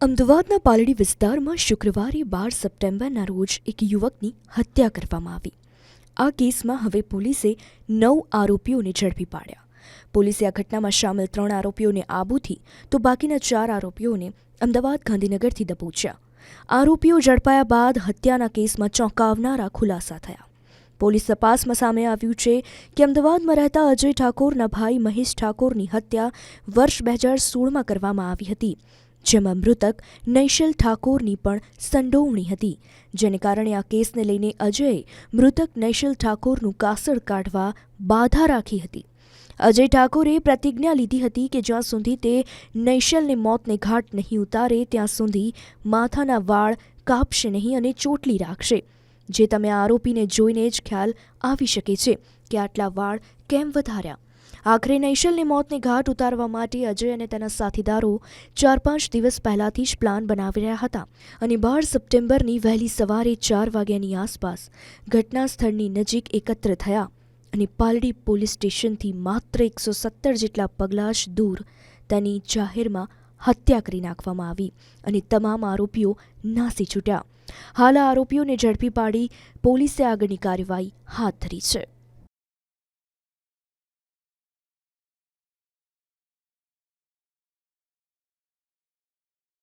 અમદાવાદના પાલડી વિસ્તારમાં શુક્રવારે 12 સપ્ટેમ્બરના રોજ એક યુવકની હત્યા કરવામાં આવી. આ કેસમાં હવે પોલીસે 9 આરોપીઓને ઝડપી પાડ્યા. પોલીસે આ ઘટનામાં સામેલ 3 આરોપીઓને આબુથી તો બાકીના 4 આરોપીઓને અમદાવાદ ગાંધીનગરથી દબોચ્યા. આરોપીઓ ઝડપાયા બાદ હત્યાના કેસમાં ચોંકાવનારા ખુલાસા થયા. પોલીસ તપાસમાં સામે આવ્યું છે કે અમદાવાદમાં રહેતા અજય ઠાકોરના ભાઈ મહેશ ઠાકોરની હત્યા વર્ષ 2016માં કરવામાં આવી હતી, જેમાં મૃતક નૈશલ ઠાકોરની પણ સંડોવણી હતી, જેને કારણે આ કેસને લઈને અજયે મૃતક નૈશલ ઠાકોરનું કાસળ કાઢવા બાધા રાખી હતી. અજય ઠાકોરે પ્રતિજ્ઞા લીધી હતી કે જ્યાં સુધી તે નૈશલને મોતને ઘાટ નહીં ઉતારે ત્યાં સુધી માથાના વાળ કાપશે નહીં અને ચોટલી રાખશે. જે તમે આરોપીને જોઈને જ ખ્યાલ આવી શકે છે કે આટલા વાળ કેમ વધાર્યા. આખરે નૈશલને મોતને ઘાટ ઉતારવા માટે અજય અને તેના સાથીદારો 4-5 દિવસ પહેલાથી જ પ્લાન બનાવી રહ્યા હતા અને 12 સપ્ટેમ્બરની વહેલી સવારે 4 વાગ્યાની આસપાસ ઘટના સ્થળની નજીક એકત્ર થયા અને પાલડી પોલીસ સ્ટેશનથી માત્ર 117 જેટલા પગલાં જ દૂર તેની જાહેરમાં હત્યા કરી નાખવામાં આવી અને તમામ આરોપીઓ નાસી છૂટ્યા. હાલ આ આરોપીઓને ઝડપી પાડી પોલીસે આગળની કાર્યવાહી હાથ ધરી છે.